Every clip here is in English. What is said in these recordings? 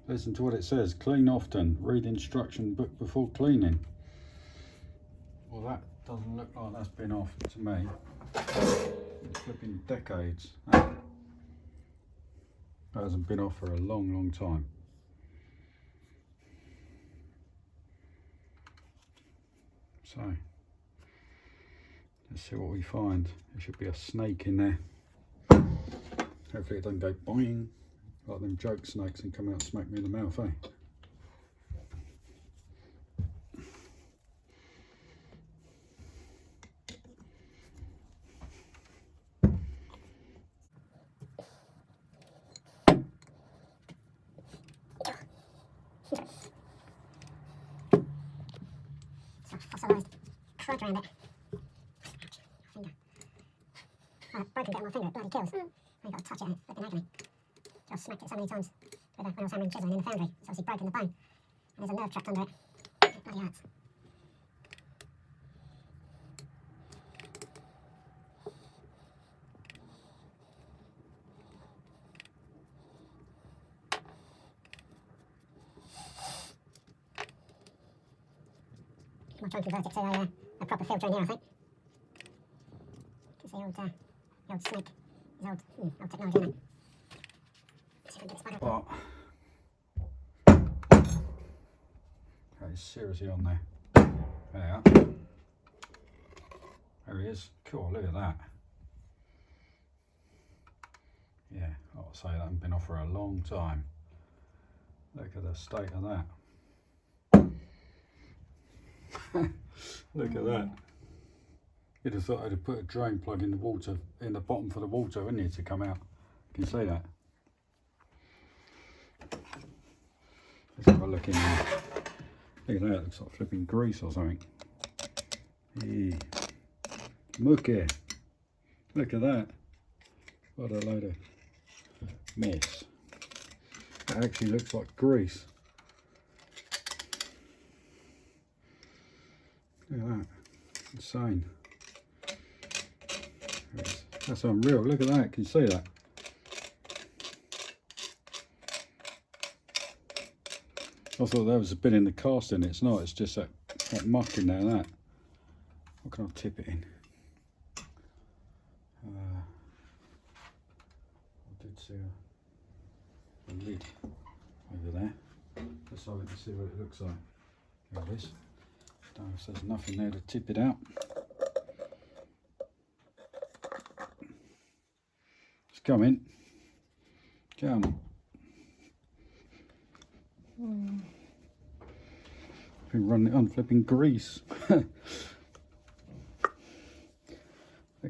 Listen to what it says. Clean often. Read instruction book before cleaning. Well, that doesn't look like that's been off to me. It's flipping decades. That hasn't been off for a long, long time. So, let's see what we find. There should be a snake in there. Hopefully it doesn't go boing like them joke snakes and come out and smack me in the mouth, eh? Fossilised crud around it. Finger. Oh, I've broken a bit on my finger, it bloody kills. I've got to touch it and it's flipping agony. I've smacked it so many times when I was hammering chiseling in the foundry. It's obviously broken the bone. And there's a nerve trapped under it. It bloody hurts. I'll try and convert it to a proper filter in here, I think. You can see the old snake, his old technology, isn't it? See if I can get this bugger. But that is seriously on there. There we are. There he is. Cool, look at that. Yeah, I'll say that hasn't been off for a long time. Look at the state of that. Look at that. You'd have thought I'd have put a drain plug in the water, in the bottom for the water, wouldn't you, to come out? Can you see that? Let's have a look in there. Look at that, it looks like flipping grease or something. Hey. Mookie. Look at that. What a load of mess. That actually looks like grease. Look at that. Insane. That's unreal. Look at that. Can you see that? I thought there was a bit in the casting. It's not. It's just that muck in there. That. What can I tip it in? I did see a lid over there. Just so we can see what it looks like. There it is. Don't know if there's nothing there to tip it out. It's coming. Come on. Been running it on flipping grease. Look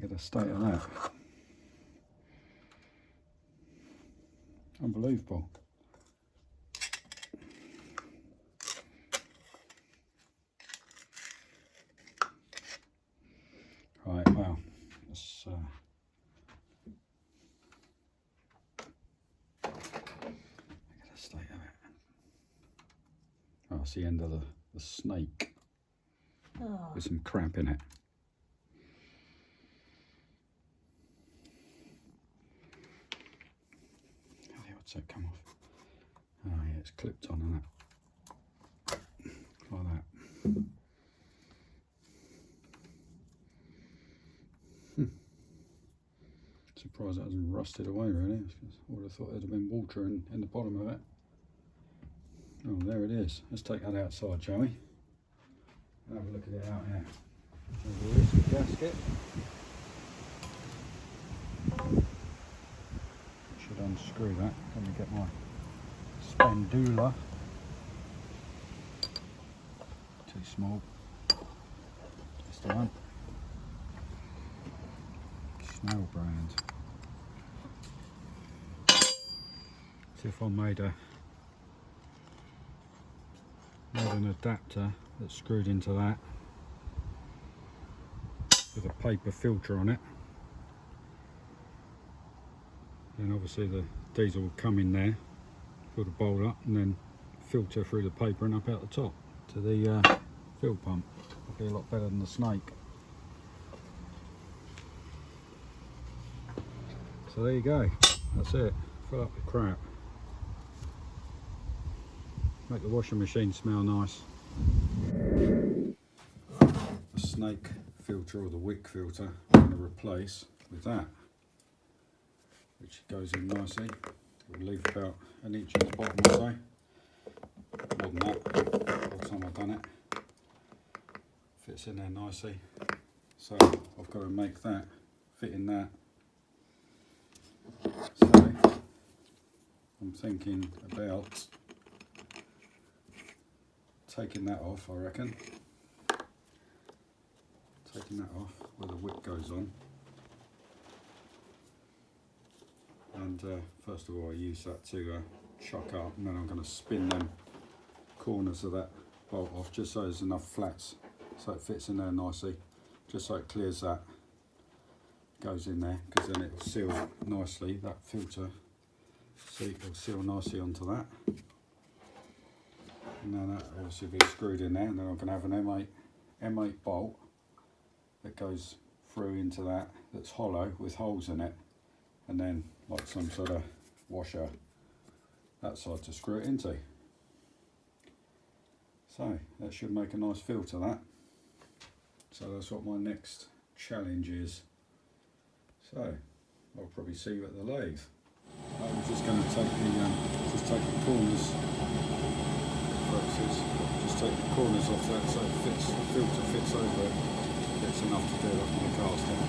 at the state of that. Unbelievable. Right, well, let's look at the state of it. Oh, that's the end of the snake. Oh. With some crap in it. What's that come off? Oh yeah, it's clipped on, isn't it? Like that. Surprised that hasn't rusted away really. I would have thought there'd have been water in the bottom of it. Oh, there it is. Let's take that outside, shall we? Have a look at it out here. There's the gasket. Should unscrew that. Let me get my spandula. Too small. Just the one. Snell brand. See if I made an adapter that's screwed into that with a paper filter on it. Then obviously the diesel will come in there, fill the bowl up, and then filter through the paper and up out the top to the fuel pump. It'll be a lot better than the snake. So there you go, that's it, fill up the crap. make the washing machine smell nice. The snake filter or the wick filter I'm going to replace with that, which goes in nicely. We'll leave about an inch at the bottom or so, more than that by the time I've done it. Fits in there nicely, so I've got to make that fit in that. So I'm thinking about taking that off, I reckon. Taking that off where the wick goes on. And first of all I use that to chuck up, and then I'm going to spin them corners of that bolt off just so there's enough flats so it fits in there nicely, just so it clears that, goes in there, because then it will seal nicely, that filter seat will seal nicely onto that. And then that obviously will be screwed in there, and then I'm going to have an M8 bolt that goes through into that, that's hollow with holes in it, and then like some sort of washer that side to screw it into. So that should make a nice filter, that. So that's what my next challenge is. So I'll probably see you at the lathe. I'm just going to take the corners, just take the corners off that so it fits, the filter fits over it. It's enough to do it on the casting.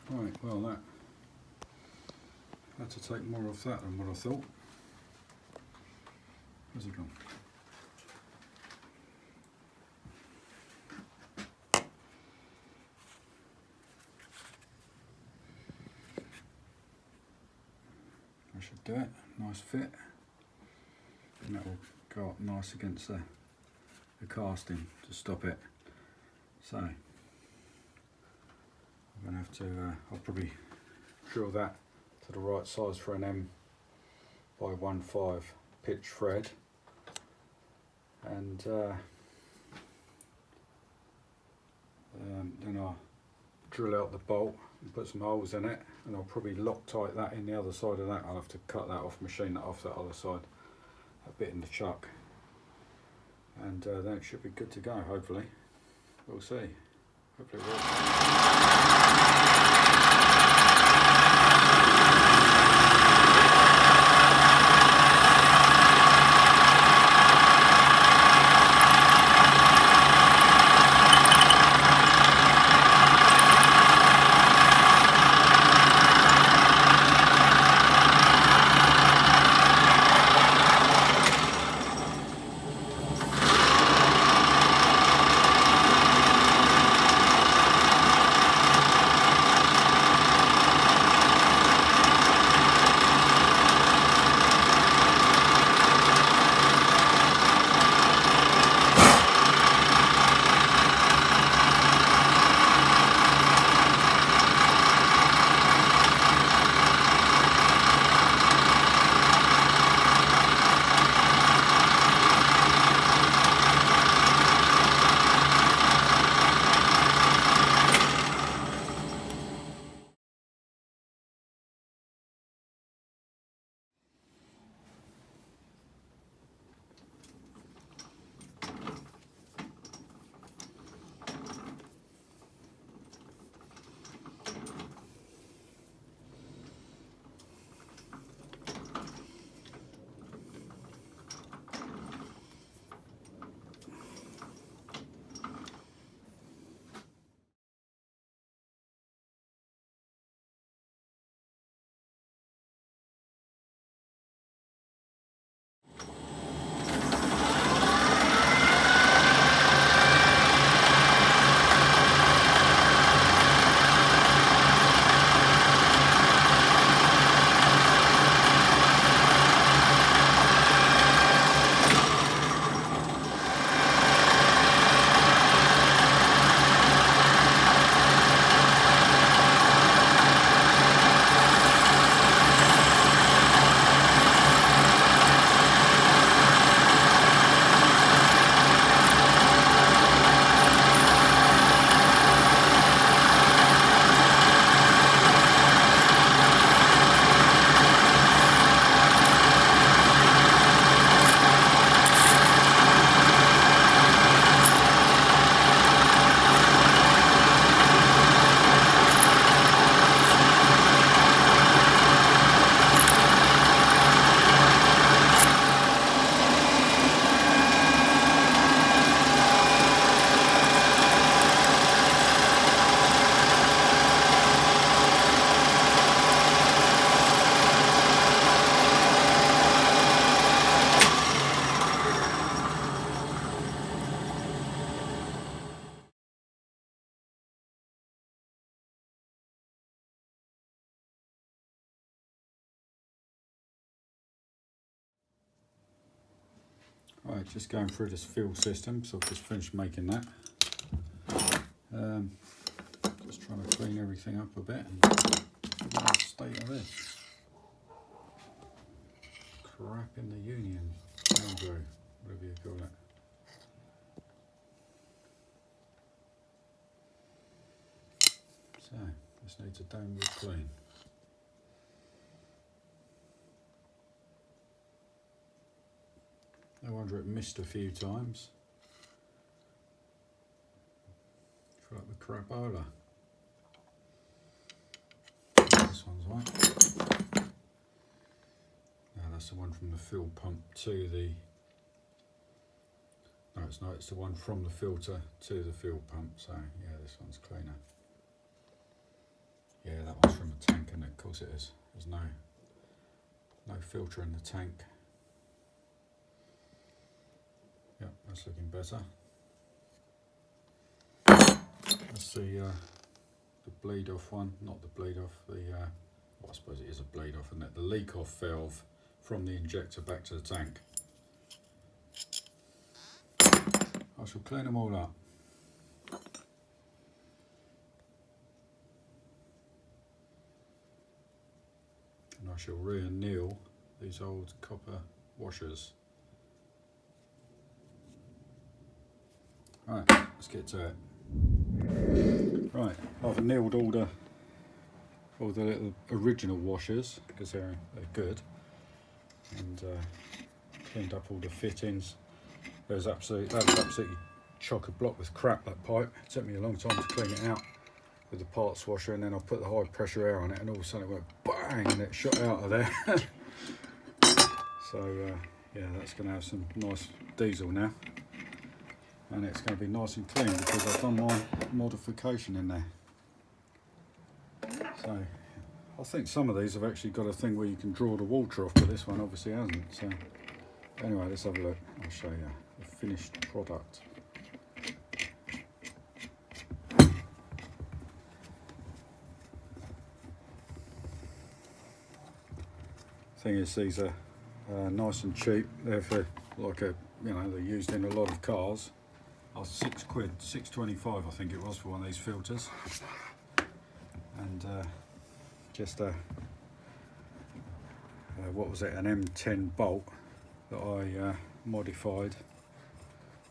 Right, well that had to take more off that than what I thought. Where's it gone? I should do it, nice fit, and that will go up nice against the casting to stop it. So I'm going to have to, I'll probably drill that to the right size for an M by 1.5 pitch thread, and then I'll drill out the bolt and put some holes in it, and I'll probably Loctite that in the other side of that. I'll have to cut that off, machine that off that other side, that bit in the chuck, and then it should be good to go, hopefully. We'll see. Hopefully it works. Right, just going through this fill system, so I've just finished making that. Just trying to clean everything up a bit and look at the state of this. Crap in the union, Andrew, whatever you call it. So, this needs a downward clean. No wonder it missed a few times. Fill up the crapola. This one's right. Now that's the one from the fill pump to the... No, it's not. It's the one from the filter to the fill pump. So yeah, this one's cleaner. Yeah, that one's from the tank, and of course it is. There's no filter in the tank. Yep, that's looking better. That's the bleed off one, not the bleed off, well, I suppose it is a bleed off, isn't it? The leak off valve from the injector back to the tank. I shall clean them all up. And I shall re-anneal these old copper washers. Right, let's get to it. Right, I've annealed all the little original washers because they're good, and cleaned up all the fittings. That was absolutely chock-a-block with crap, that pipe. It took me a long time to clean it out with the parts washer, and then I put the high pressure air on it, and all of a sudden it went bang and it shot out of there. So yeah, that's going to have some nice diesel now. And it's going to be nice and clean because I've done my modification in there. So I think some of these have actually got a thing where you can draw the water off, but this one obviously hasn't. So anyway, let's have a look. I'll show you the finished product. Thing is, these are nice and cheap. They're for like they're used in a lot of cars. £6, £6.25 I think it was for one of these filters, and just what was it, an M10 bolt that I modified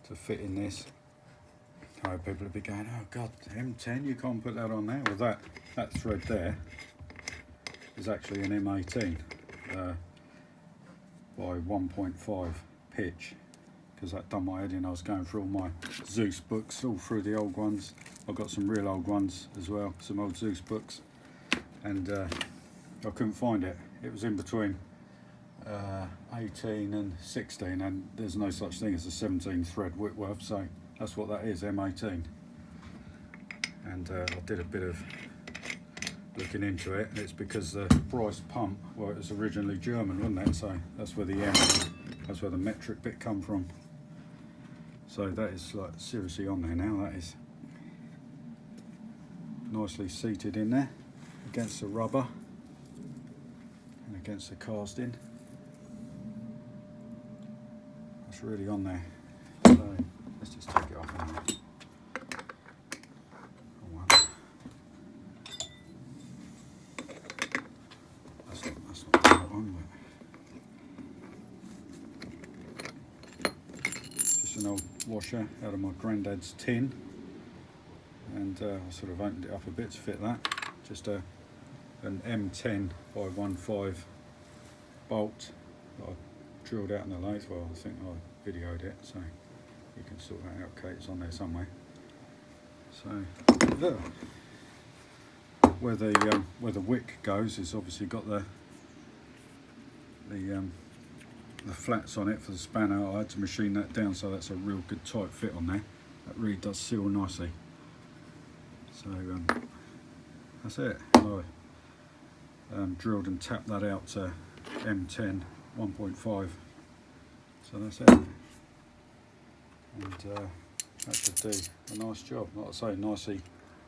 to fit in this. Oh, people would be going, oh god, M10, you can't put that on there. Well, that thread there is actually an M18 by 1.5 pitch. Because that done my head in. I was going through all my Zeus books, all through the old ones. I've got some real old ones as well, some old Zeus books, and I couldn't find it. It was in between 18 and 16, and there's no such thing as a 17 thread Whitworth, so that's what that is, M18. And I did a bit of looking into it, and it's because the Bryce pump, well, it was originally German, wasn't it? So that's where that's where the metric bit come from. So that is like seriously on there now. That is nicely seated in there against the rubber and against the casting. That's really on there. So let's just take it off anyway. That's not that one, but just an old washer out of my granddad's tin, and I sort of opened it up a bit to fit that. Just an M10 by 1.5 bolt that I drilled out in the lathe. Well, I think I videoed it, so you can sort that out. Okay, it's on there somewhere. So where the wick goes is obviously got the flats on it for the spanner. I had to machine that down, so that's a real good tight fit on there. That really does seal nicely. So that's it. I drilled and tapped that out to M10 1.5. So that's it. And that should do a nice job. Like I say,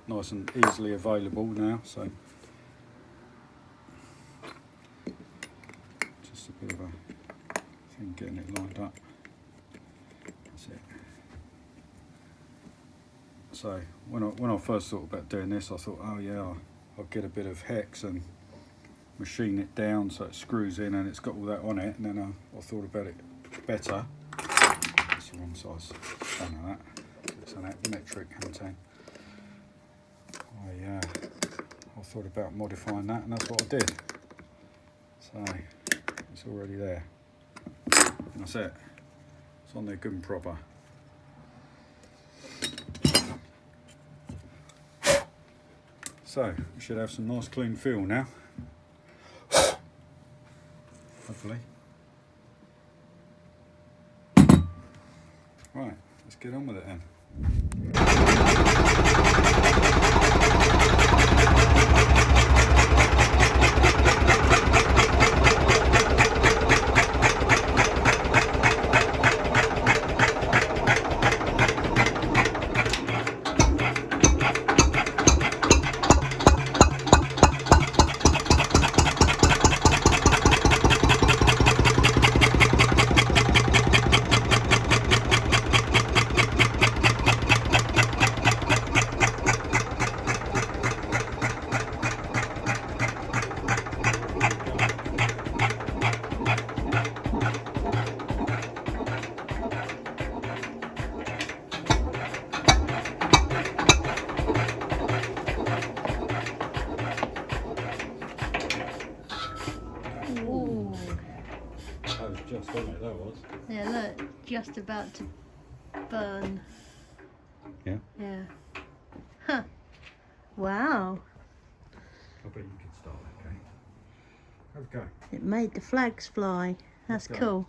nice and easily available now. So just a bit of a thing getting it lined up. it. So when I first thought about doing this, I thought, oh yeah, I'll get a bit of hex and machine it down so it screws in and it's got all that on it. And then I thought about it better. That's the wrong size. Don't know that. It's an metric contain. I thought about modifying that, and that's what I did. So it's already there. And that's it. It's on there good and proper. So we should have some nice clean feel now. Hopefully. Right, let's get on with it then. Just on it, that was. Yeah, look, just about to burn. Yeah? Yeah. Huh. Wow. I bet you could start that, okay? Have a go. It made the flags fly. That's Let's go. cool.